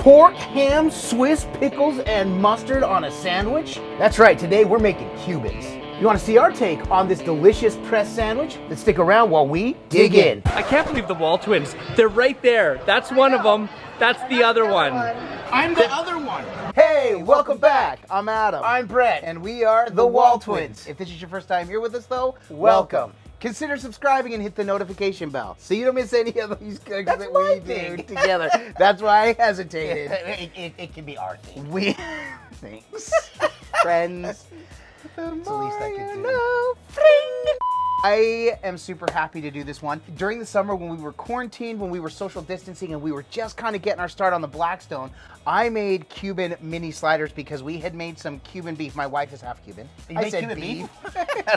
pork, ham, Swiss, pickles, and mustard on a sandwich? That's right, today we're making Cubans. You want to see our take on this delicious pressed sandwich? Then stick around while we dig in. I can't believe the WALTWINS. They're right there. That's one of them. That's the other one. I'm the other one. Hey, welcome back. I'm Adam. I'm Brett. And we are the WALTWINS. If this is your first time here with us though, welcome. Consider subscribing and hit the notification bell so you don't miss any of these things that we do together. That's why I hesitated. It can be our thing. We thanks, friends. It's the least I could do. I am super happy to do this one. During the summer when we were quarantined, when we were social distancing and we were just kind of getting our start on the Blackstone, I made Cuban mini sliders because we had made some Cuban beef. My wife is half Cuban. I said Cuban beef?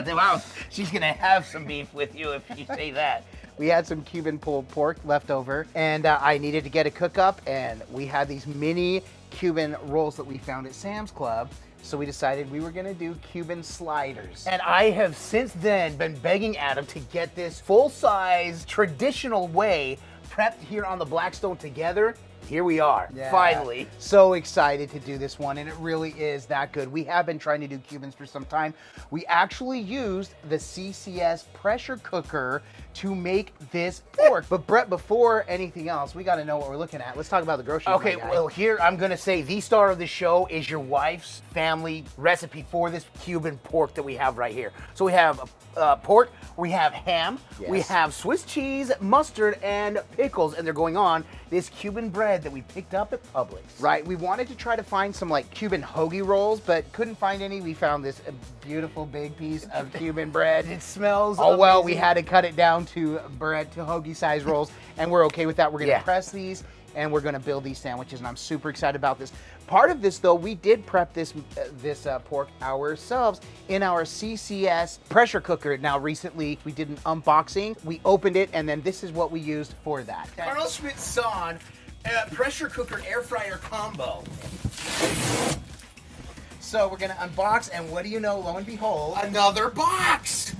Wow, she's gonna have some beef with you if you say that. We had some Cuban pulled pork left over and I needed to get a cook up, and we had these mini Cuban rolls that we found at Sam's Club. So we decided we were gonna do Cuban sliders. And I have since then been begging Adam to get this full-size, traditional way prepped here on the Blackstone together. Here we are, finally. So excited to do this one, and it really is that good. We have been trying to do Cubans for some time. We actually used the CCS pressure cooker to make this pork. But Brett, before anything else, we gotta know what we're looking at. Let's talk about the groceries. Okay, well here I'm gonna say the star of the show is your wife's family recipe for this Cuban pork that we have right here. So we have pork, we have ham, we have Swiss cheese, mustard, and pickles, and they're going on this Cuban bread that we picked up at Publix. Right, we wanted to try to find some like Cuban hoagie rolls, but couldn't find any. We found this beautiful big piece of Cuban bread. It smells Oh well, amazing. we had to cut it down to bread, to hoagie size rolls, and we're okay with that. We're gonna press these and we're gonna build these sandwiches, and I'm super excited about this. Part of this though, we did prep this pork ourselves in our CCS pressure cooker. Now recently we did an unboxing, we opened it, and then this is what we used for that. CARL SCHMIDT SOHN pressure cooker air fryer combo. So we're gonna unbox, and what do you know, lo and behold, Another box!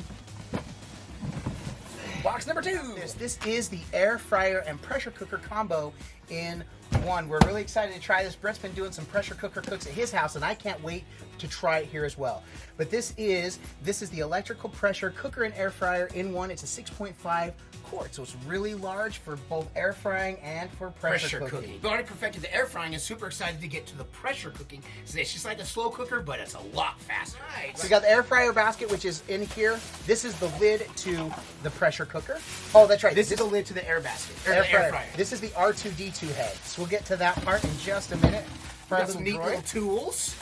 box number 2. This is the air fryer and pressure cooker combo in one. We're really excited to try this. Brett's been doing some pressure cooker cooks at his house, and I can't wait to try it here as well. But this is the electrical pressure cooker and air fryer in one. It's a 6.5 quart, so it's really large for both air frying and for pressure cooking. We already perfected the air frying and super excited to get to the pressure cooking. So it's just like a slow cooker, but it's a lot faster. Right. So we got the air fryer basket, which is in here. This is the lid to the pressure cooker. Oh, that's right. This is the lid to the air basket, or air the air fryer. fryer. This is the R2D2 head. So we'll get to that part in just a minute. We got some neat little tools.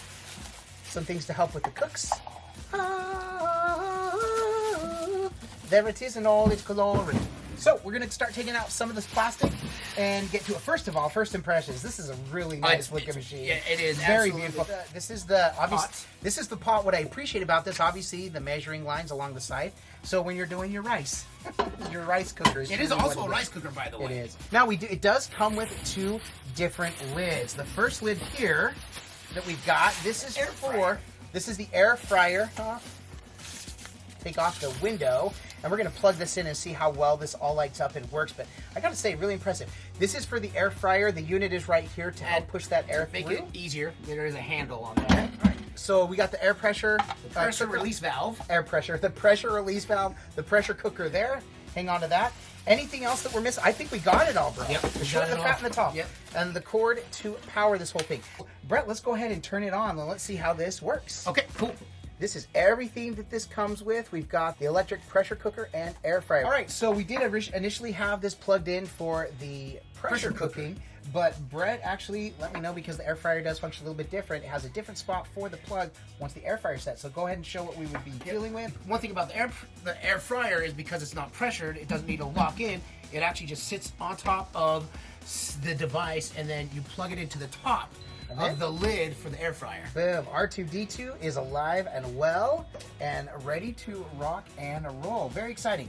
Some things to help with the cooks. There it is in all its glory. So we're gonna start taking out some of this plastic and get to it. First of all, first impressions. This is a really nice looking machine. Yeah, it is very absolutely. beautiful. This is the obvious. This is the pot. What I appreciate about this, obviously, the measuring lines along the side. So when you're doing your rice, your rice cooker. It is also a rice cooker, by the way. It is. Now it does come with 2 different lids. The first lid here that we've got. This is This is the air fryer. Take off the window, and we're gonna plug this in and see how well this all lights up and works. But I gotta say, really impressive. This is for the air fryer. The unit is right here to help push that air through. Make it easier. There is a handle on there. So we got the air pressure, Pressure release valve. air pressure, the pressure release valve, the pressure cooker there. Hang on to that. Anything else that we're missing? I think we got it all, bro. Yep, The we short, got the it fat, all. and the top. Yep. And the cord to power this whole thing. Brett, let's go ahead and turn it on, and let's see how this works. Okay, cool. This is everything that this comes with. We've got the electric pressure cooker and air fryer. All right, so we did initially have this plugged in for the pressure cooking, but Brett actually let me know, because the air fryer does function a little bit different. It has a different spot for the plug once the air fryer is set. So go ahead and show what we would be dealing with. One thing about the air fryer is because it's not pressured, it doesn't need to lock in. It actually just sits on top of the device, and then you plug it into the top. of the lid for the air fryer. Boom. R2D2 is alive and well and ready to rock and roll. Very exciting.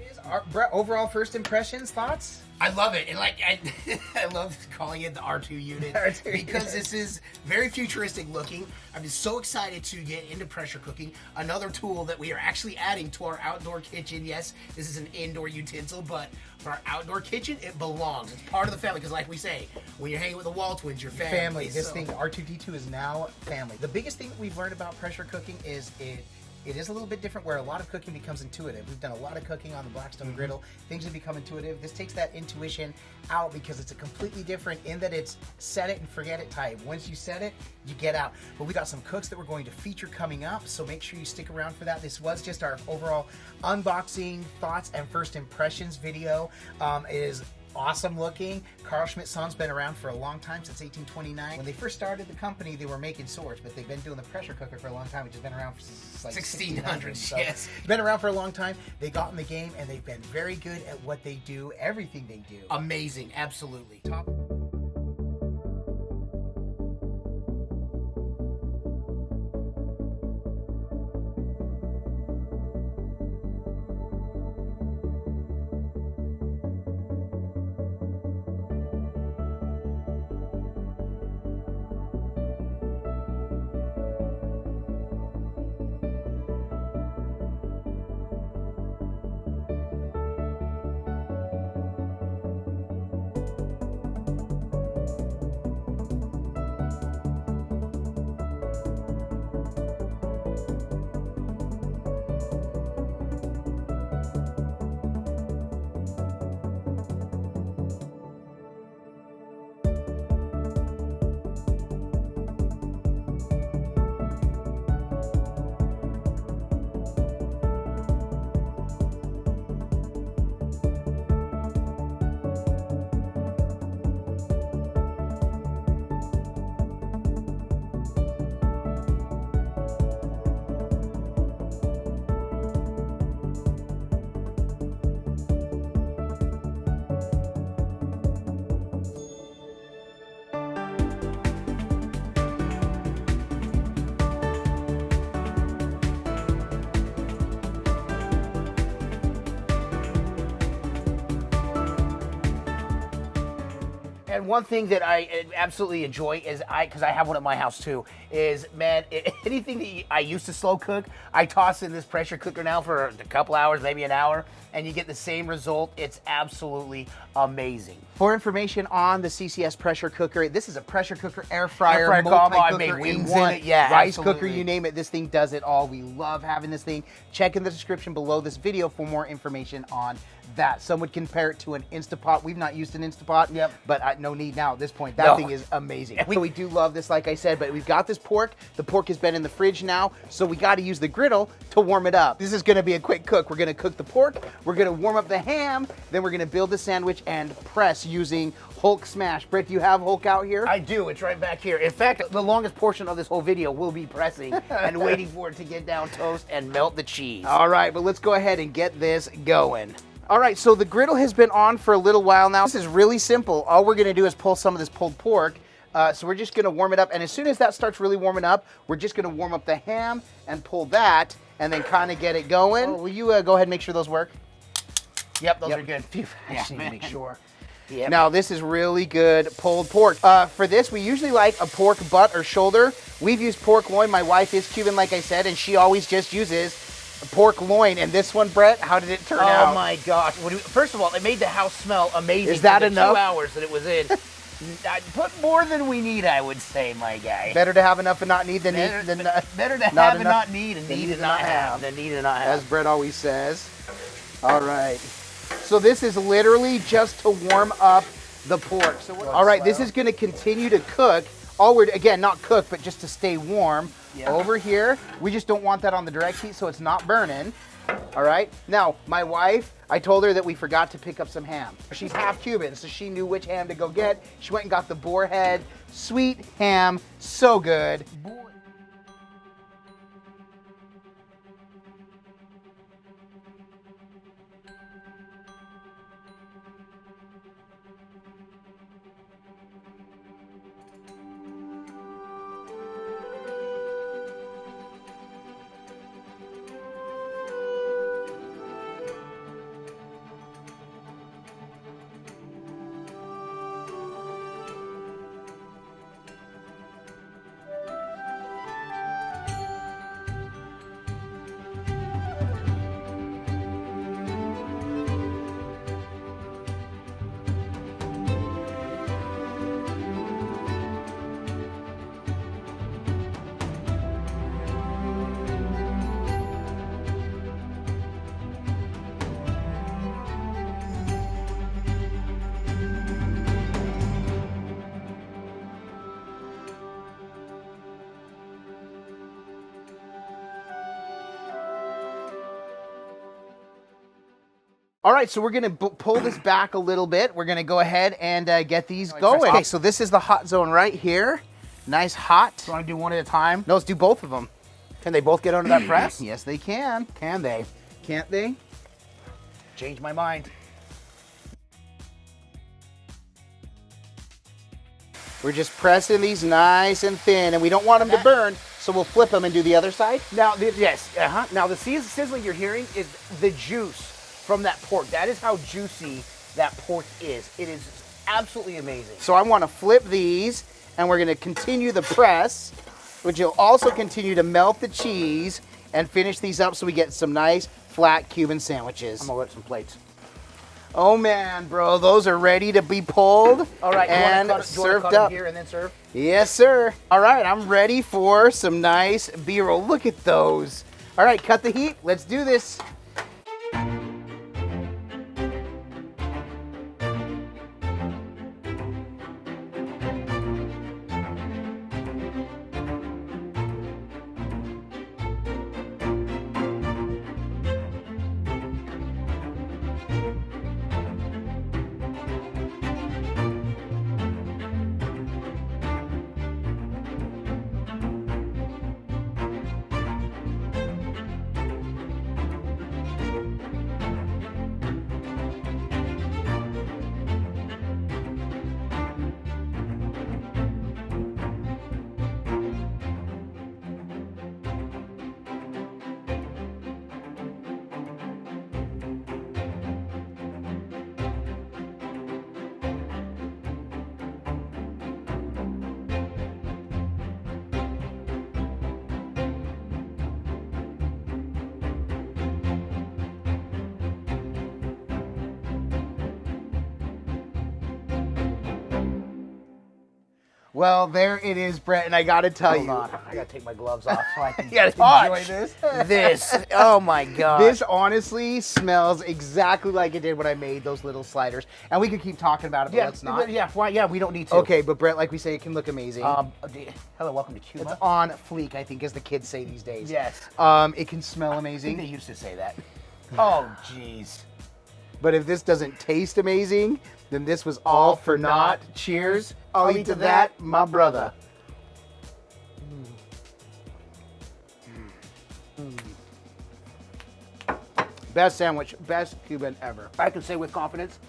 Brett, overall first impressions, thoughts? I love it, and like I love calling it the R2 unit because this is very futuristic looking. I'm just so excited to get into pressure cooking, another tool that we are actually adding to our outdoor kitchen. Yes, this is an indoor utensil, but for our outdoor kitchen, it belongs. It's part of the family because, like we say, when you're hanging with the WALTWINS, your family. This thing, R2D2, is now family. The biggest thing that we've learned about pressure cooking is it is a little bit different where a lot of cooking becomes intuitive. We've done a lot of cooking on the Blackstone griddle. Things have become intuitive. This takes that intuition out because it's a completely different in that it's set it and forget it type. Once you set it, you get out. But we got some cooks that we're going to feature coming up, so make sure you stick around for that. This was just our overall unboxing, thoughts, and first impressions video. It is awesome looking. CARL SCHMIDT SOHN's been around for a long time, since 1829. When they first started the company, they were making swords, but they've been doing the pressure cooker for a long time, which has been around since like 1600s. So yes. It's been around for a long time. They got in the game, and they've been very good at what they do, everything they do. Amazing, absolutely. Top. And one thing that I absolutely enjoy is because I have one at my house too, is, man, anything that I used to slow cook, I toss in this pressure cooker now for a couple hours, maybe an hour, and you get the same result. It's absolutely amazing. For information on the CCS pressure cooker, this is a pressure cooker, air fryer, combo. I multi-cooker made in wings one, in it. Yeah, rice absolutely. cooker, you name it. This thing does it all. We love having this thing. Check in the description below this video for more information on that. Some would compare it to an Instapot. We've not used an Instapot, but no need now at this point. That thing is amazing. We do love this, like I said, but we've got this pork. The pork has been in the fridge now, so we got to use the griddle to warm it up. This is going to be a quick cook. We're going to cook the pork, we're going to warm up the ham, then we're going to build the sandwich and press using Hulk smash. Britt, do you have Hulk out here? I do. It's right back here. In fact, the longest portion of this whole video will be pressing and waiting for it to get down toast and melt the cheese. All right, but let's go ahead and get this going. All right, so the griddle has been on for a little while now. This is really simple. All we're gonna do is pull some of this pulled pork. So we're just gonna warm it up, and as soon as that starts really warming up, we're just gonna warm up the ham and pull that, and then kind of get it going. Will you go ahead and make sure those work? Yep, those are good. Phew, I just need to make sure. Yep. Now this is really good pulled pork. For this, we usually like a pork butt or shoulder. We've used pork loin. My wife is Cuban, like I said, and she always just uses pork loin. And this one, Brett, how did it turn out? Oh my gosh. First of all, it made the house smell amazing. Is that for the enough? 2 hours that it was in. I put more than we need, I would say, my guy. Better to have enough and not need than Better than to have not and enough not need, and need and not have. Than need and not have. as Brett always says. All right. So this is literally just to warm up the pork. So all right, this is going to continue to cook. Again, not cook, but just to stay warm. Over here, we just don't want that on the direct heat, so it's not burning. All right. Now, my wife, I told her that we forgot to pick up some ham. She's half Cuban, so she knew which ham to go get. She went and got the boar head, sweet ham, so good. All right, so we're gonna pull this back a little bit. We're gonna go ahead and get these going. Okay, so this is the hot zone right here. Nice hot. Do you want to do one at a time? No, let's do both of them. Can they both get under that press? Yes, they can. Can they? Can't they? Change my mind. We're just pressing these nice and thin, and we don't want them to burn, so we'll flip them and do the other side. Now, Now, the sizzling you're hearing is the juice from that pork. That is how juicy that pork is. It is absolutely amazing. So I want to flip these, and we're going to continue the press, which will also continue to melt the cheese and finish these up so we get some nice flat Cuban sandwiches. I'm gonna get some plates. Oh man, bro, those are ready to be pulled. All right, and do you served cut them up here and then serve? Yes, sir. All right, I'm ready for some nice B-roll. Look at those. All right, cut the heat. Let's do this. Well, there it is, Brett, and I gotta tell you. Hold on, I gotta take my gloves off so I can touch enjoy this. Oh my God. This honestly smells exactly like it did when I made those little sliders. And we could keep talking about it, but let's not. Yeah, we don't need to. Okay, but Brett, like we say, it can look amazing. Hello, welcome to Cuba. It's on fleek, I think, as the kids say these days. Yes. It can smell I think amazing. they used to say that. Oh, jeez. But if this doesn't taste amazing, then this was all for naught. Cheers. I'll eat to that, my brother. Best sandwich, best Cuban ever. I can say with confidence,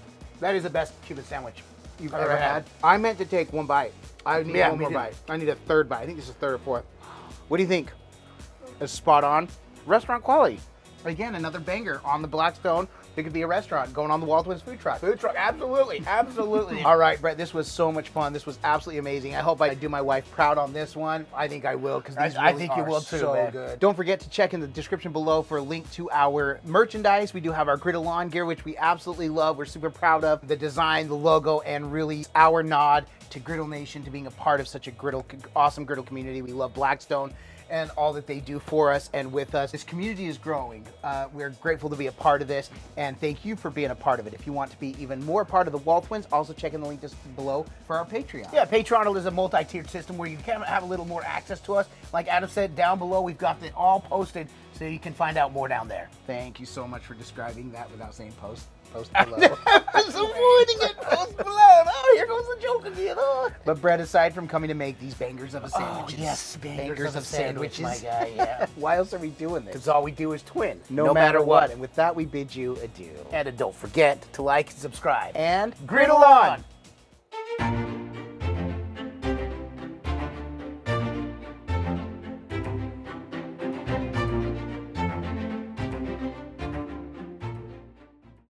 that is the best Cuban sandwich You've ever had? I meant to take one bite. I need one more too. bite. I need a third bite. I think this is third or fourth. What do you think? It's spot on. Restaurant quality. Again, another banger on the Blackstone. It could be a restaurant going on the WALTWINS food truck. Food truck, absolutely, absolutely. All right, Brett, this was so much fun. This was absolutely amazing. I hope I do my wife proud on this one. I think I will, because these I really think you are will too, so man. good. Don't forget to check in the description below for a link to our merchandise. We do have our Griddle On gear, which we absolutely love. We're super proud of the design, the logo, and really our nod to Griddle Nation, to being a part of such a awesome griddle community. We love Blackstone and all that they do for us and with us. This community is growing. We're grateful to be a part of this, and thank you for being a part of it. If you want to be even more part of the WALTWINS, also check in the link just below for our Patreon. Yeah, Patreon is a multi-tiered system where you can have a little more access to us. Like Adam said, down below, we've got it all posted so you can find out more down there. Thank you so much for describing that without saying post below. I'm avoiding it. Post below. Oh, here goes the joke again. Oh. But Brett, aside from coming to make these bangers of a sandwiches, yes, bangers of sandwiches, my guy, yeah. why else are we doing this? Because all we do is twin. No matter what. And with that, we bid you adieu. And don't forget to like and subscribe. And Griddle on!